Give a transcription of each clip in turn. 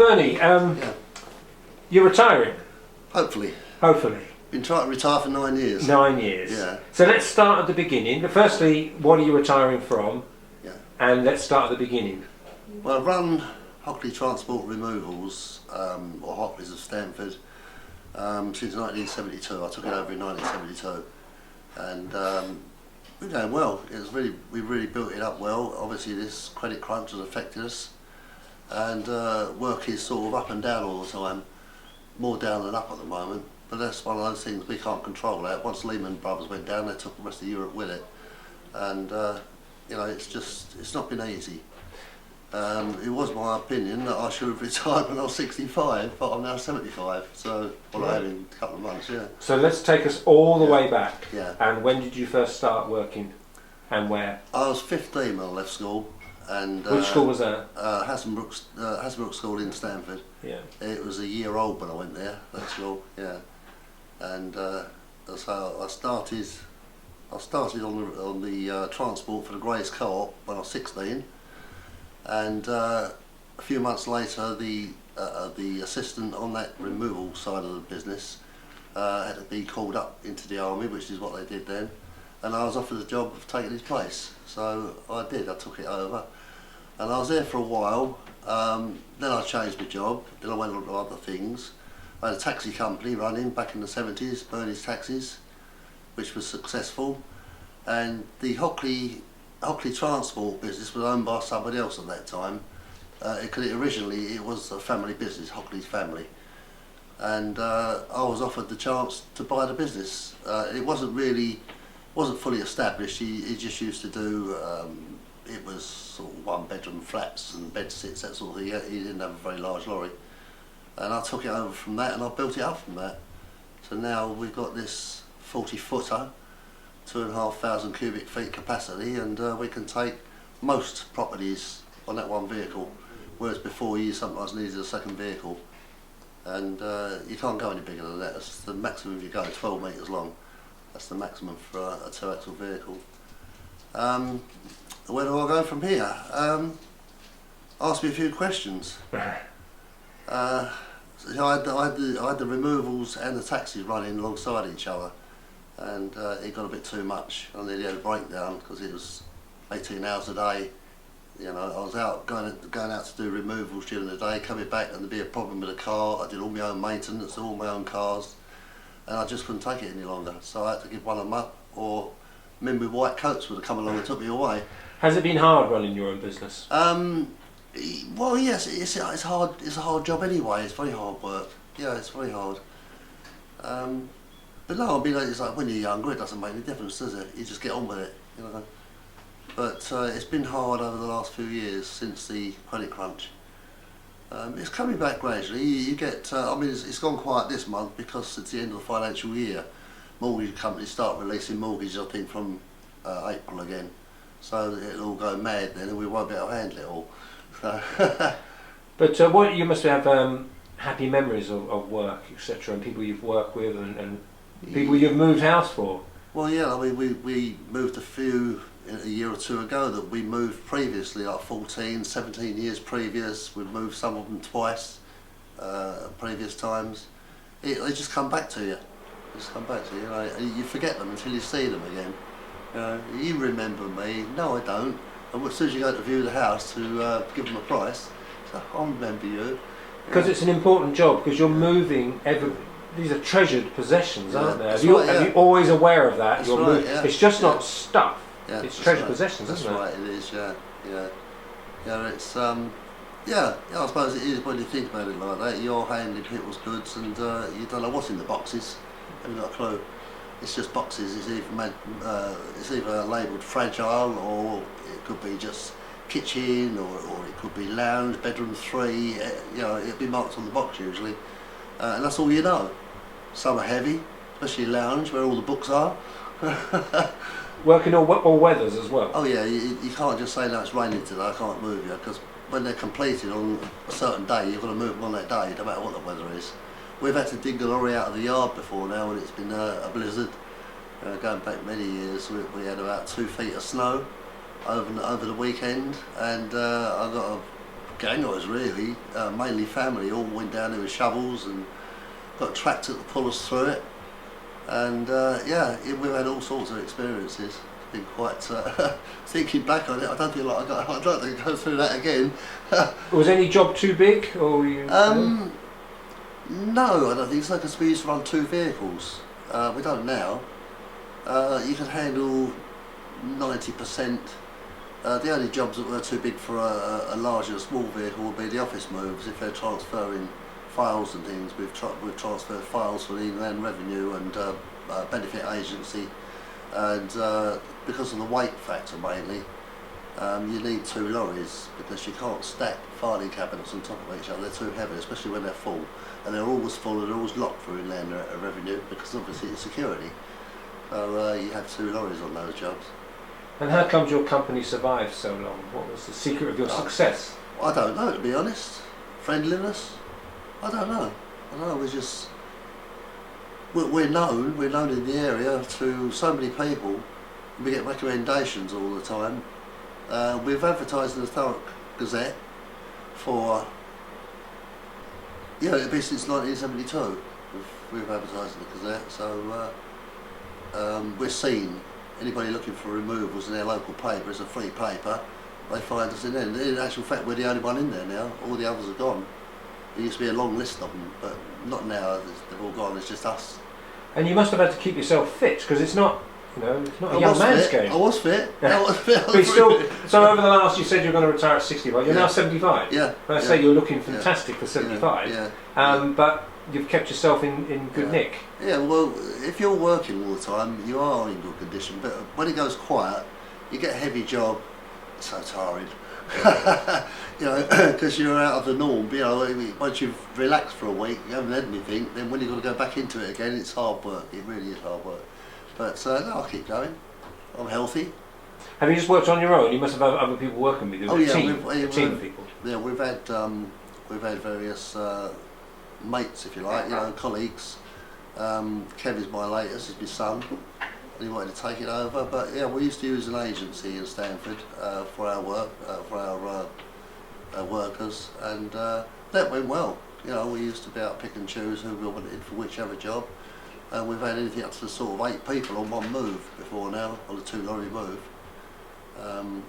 Bernie, Yeah, you're retiring, hopefully. hopefully. Been trying to retire for 9 years. 9 years. Yeah. So let's start at the beginning. Firstly, what are you retiring from? Yeah. And let's start at the beginning. Well, I've run Hockley Transport Removals, or Hockleys of Stamford, since 1972. I took it over in 1972, and we're going well. We really built it up well. Obviously, this credit crunch has affected us, and work is sort of up and down all the time, more down than up at the moment. But that's one of those things we can't control. That once Lehman Brothers went down, they took the rest of Europe with it, and you know, it's not been easy. It was my opinion that I should have retired when I was 65, but I'm now 75, so well, I had in a couple of months, yeah. So let's take us all the way back. Yeah. And when did you first start working, and where? I was 15 when I left school, and Which school was that? Hasbrook School in Stamford. Yeah. It was a year old when I went there, that school, yeah. And so I started on the transport for the Grays Co-op when I was 16. And a few months later, the assistant on that removal side of the business had to be called up into the army, which is what they did then, and I was offered the job of taking his place. So I did. I took it over, and I was there for a while. Then I changed my job. Then I went on to other things. I had a taxi company running back in the 70s, Bernie's Taxis, which was successful, and the Hockley Transport business was owned by somebody else at that time. Originally it was a family business, Hockley's family, and I was offered the chance to buy the business. It wasn't fully established. He just used to do, it was sort of 1-bedroom flats and bed sits, that sort of thing. He didn't have a very large lorry, and I took it over from that and I built it up from that. So now we've got this 40-footer, 2,500 cubic feet capacity, and we can take most properties on that one vehicle, whereas before you sometimes needed a second vehicle, and you can't go any bigger than that. That's the maximum you go, 12 metres long. That's the maximum for a two-axle vehicle. Where do I go from here? Ask me a few questions. So I had the removals and the taxis running alongside each other, and it got a bit too much. I nearly had a breakdown because it was 18 hours a day. You know, I was out going out to do removals during the day, coming back and there'd be a problem with the car. I did all my own maintenance, all my own cars, and I just couldn't take it any longer. So I had to give one of them up, or men with white coats would have come along and took me away. Has it been hard running your own business? Well, yes, it's hard. It's a hard job anyway. It's very hard work. Yeah, it's very hard. But no, I mean, it's like when you're younger, it doesn't make any difference, does it? You just get on with it, you know. But it's been hard over the last few years since the credit crunch. It's coming back gradually. You get, I mean, it's gone quiet this month because it's the end of the financial year. Mortgage companies start releasing mortgages, I think, from April again. So it'll all go mad then, and we won't be able to handle it all. So But what you must have happy memories of work, etc., and people you've worked with, and people you've moved house for. Well, yeah, I mean, we moved a few a year or two ago that we moved previously, like 14, 17 years previous. We've moved some of them twice, previous times. They just come back to you. Just come back to you. You know, you forget them until you see them again. You know, you remember me? No, I don't. And as soon as you go to view the house to give them a price, so I remember you. Because it's an important job, because you're moving these are treasured possessions, aren't they? Are you always aware of that? That's right, yeah. It's just not stuff. Yeah, it's treasured possessions, that's isn't it? That's right, it is, yeah. Yeah, it's, yeah, I suppose it is when you think about it like that. You're handling people's goods and you don't know what's in the boxes. You've got a clue. It's just boxes. It's either labelled fragile, or it could be just kitchen, or it could be lounge, bedroom 3. You know, it'll be marked on the box usually, and that's all you know. Some are heavy, especially lounge where all the books are. Working all weathers as well. Oh yeah, you can't just say no, it's raining today, I can't move you, because when they're completed on a certain day, you've got to move them on that day, no matter what the weather is. We've had to dig the lorry out of the yard before now when it's been a blizzard. Going back many years, we had about 2 feet of snow over the weekend, and I got gangers really, mainly family, all went down there with shovels and got a tractor to pull us through it. And we've had all sorts of experiences. It's been quite, thinking back on it, I don't feel like I'd like to go through that again. Was any job too big, or were you? No, I don't think so, because we used to run 2 vehicles. We don't now. You can handle 90%. The only jobs that were too big for a larger small vehicle would be the office moves, if they're transferring files and things. We've transferred files for the Inland Revenue and Benefit Agency, and because of the weight factor mainly, you need 2 lorries, because you can't stack filing cabinets on top of each other. They're too heavy, especially when they're full, and they're always full and they're always locked for Inland Revenue, because obviously it's security. So you have 2 lorries on those jobs. And how comes your company survived so long? What was the secret of your success? I don't know, to be honest. Friendliness? I don't know. We're known in the area to so many people. We get recommendations all the time. We've advertised in the Thurrock Gazette for, it'd be since 1972. We've advertised in the Gazette, so we're seen. Anybody looking for removals in their local paper, it's a free paper, they find us in there. And in actual fact, we're the only one in there now. All the others are gone. There used to be a long list of them, but not now. They've all gone. It's just us. And you must have had to keep yourself fit, because it's not, it's not a young man's game. I was fit. Yeah. I was fit. But so over the last, you said you're going to retire at 65. You're now 75. Yeah. But I say you're looking fantastic for 75. Yeah. But you've kept yourself in good nick. Yeah, well, if you're working all the time, you are in good condition. But when it goes quiet, you get a heavy job. It's so tiring. Because you're out of the norm. Once you've relaxed for a week, you haven't had anything. Then when you've got to go back into it again, it's hard work. It really is hard work. But no, I'll keep going. I'm healthy. Have you just worked on your own? You must have had other people working with you. Oh a yeah, team of people. Yeah, we've had various mates, if you like, colleagues. Kev is my latest, is my son. He wanted to take it over, but yeah, we used to use an agency in Stanford for our work, for our workers, and that went well. We used to be able to pick and choose who we wanted for whichever job. We've had anything up to sort of 8 people on one move before now, on a 2-lorry move, and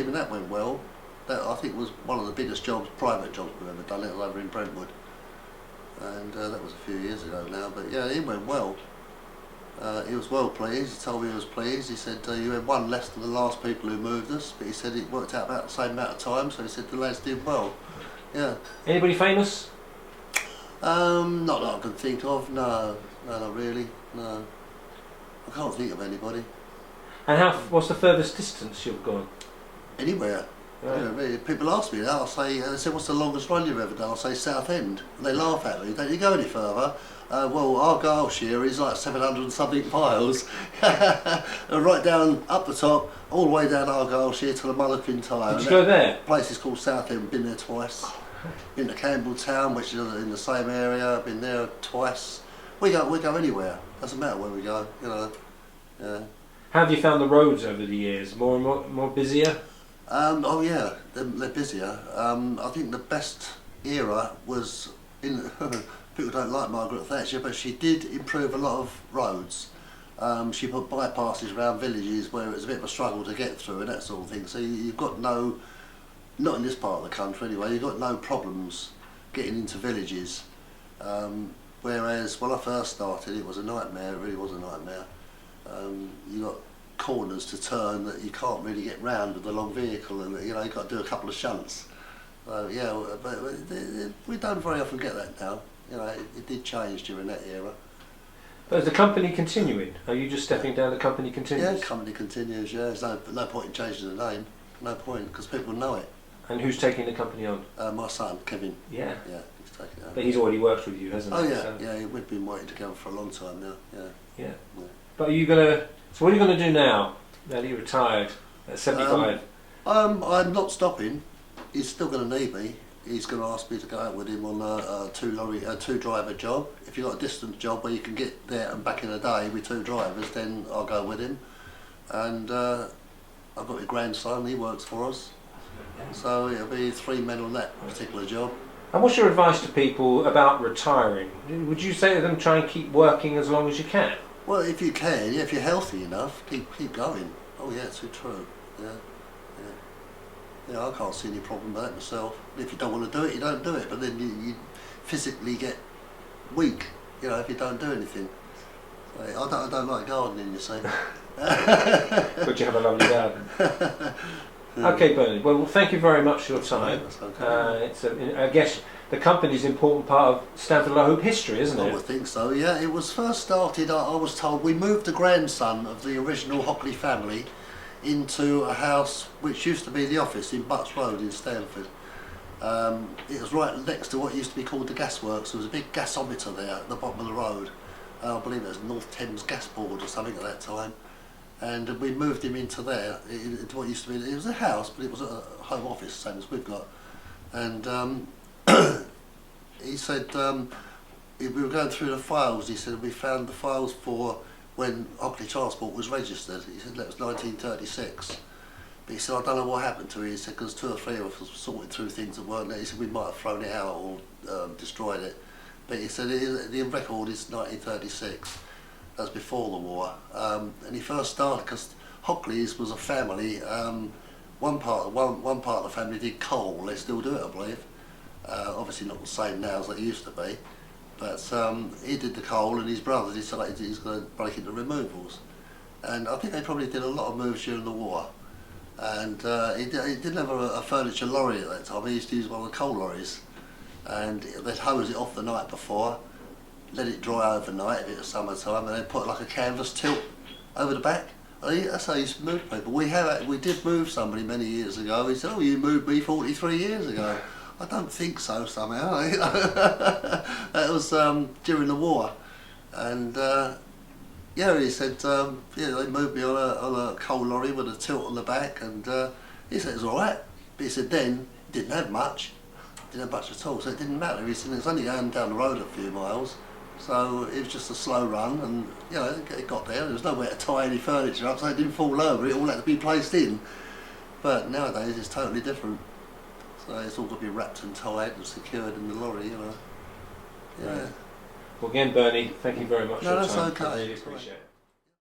even that went well. That I think was one of the biggest jobs, private jobs we've ever done. It was over in Brentwood, and that was a few years ago now. But yeah, it went well. He was well pleased. He told me he was pleased. He said you had 1 less than the last people who moved us, but he said it worked out about the same amount of time. So he said the lads did well. Yeah. Anybody famous? Not that I can think of. No, not really. No, I can't think of anybody. And what's the furthest distance you've gone? Anywhere. Right. People ask me that. I'll say, they say, what's the longest run you've ever done? I'll say Southend, and they laugh at me. Don't you go any further? Well, Argyllshire is like 700 and something miles, right down up the top, all the way down Argyllshire to the Mullock Tyre. Did you go there? The place is called Southend. Been there twice. Been to Campbelltown, which is in the same area. Been there twice. We go anywhere. Doesn't matter where we go. Yeah. How have you found the roads over the years? More and more busier? Oh yeah, they're busier. I think the best era was in. People don't like Margaret Thatcher, but she did improve a lot of roads. She put bypasses around villages where it was a bit of a struggle to get through and that sort of thing. So you've got not in this part of the country anyway, you've got no problems getting into villages. Whereas when I first started, it was a nightmare. It really was a nightmare. You got corners to turn that you can't really get round with a long vehicle, and you've got to do a couple of shunts. So yeah, but we don't very often get that now. It did change during that era. But is the company continuing? Are you just stepping down? The company continues. Yeah, the company continues. Yeah, there's no point in changing the name. No point, because people know it. And who's taking the company on? My son, Kevin. Yeah. Yeah, he's taking it over. But he's already worked with you, hasn't he? Oh yeah, yeah. We've been working together for a long time now. Yeah. But are you gonna? So what are you gonna do now? Now that you're retired at 75. I'm not stopping. He's still going to need me. He's going to ask me to go out with him on a 2-driver job. If you've got a distant job where you can get there and back in a day with 2 drivers, then I'll go with him. And I've got my grandson. He works for us. So it'll be 3 men on that particular job. And what's your advice to people about retiring? Would you say to them try and keep working as long as you can? Well, if you can, yeah, if you're healthy enough, keep going. Oh yeah, too true. Yeah, yeah. Yeah, I can't see any problem with that myself. If you don't want to do it, you don't do it. But then you physically get weak, you know, if you don't do anything. So I don't like gardening, you see. But you have a lovely garden. Okay, Bernard. Well, thank you very much for your time. That's okay. I guess the company's an important part of Stanford La Hoop history, isn't I it? would think so, yeah. It was first started, I was told, we moved the grandson of the original Hockley family into a house which used to be the office in Butts Road in Stanford. It was right next to what used to be called the gasworks. There was a big gasometer there at the bottom of the road. I believe it was North Thames Gas Board or something at that time. And we moved him into there, into what used to be, it was a house, but it was a home office, same as we've got. And he said, we were going through the files, he said, we found the files for when Hockley Transport was registered. He said that was 1936. But he said, I don't know what happened to it. He said, because 2 or 3 of us were sorting through things that weren't there. He said, we might have thrown it out or destroyed it. But he said, the record is 1936. That was before the war. And he first started, because Hockley's was a family, one part of the family did coal, they still do it I believe. Obviously not the same now as they used to be. But he did the coal and his brother decided he's going to break into removals. And I think they probably did a lot of moves during the war. And he didn't have a furniture lorry at that time, he used to use one of the coal lorries. And they'd hose it off the night before, let it dry overnight if it was summertime, and then put like a canvas tilt over the back. That's how you used to move people. We did move somebody many years ago. He said, oh, you moved me 43 years ago. I don't think so somehow. That was during the war. And yeah, he said, yeah, they moved me on a coal lorry with a tilt on the back, and he said it was alright. But he said then, he didn't have much. Didn't have much at all, so it didn't matter. He said it was only going down the road a few miles. So it was just a slow run, and you know, it got there. There was nowhere to tie any furniture up, so it didn't fall over. It all had to be placed in. But nowadays it's totally different. So it's all got to be wrapped and tied and secured in the lorry, you know. Yeah. Well, again, Bernie, thank you very much for your that's time. okay. I really appreciate it.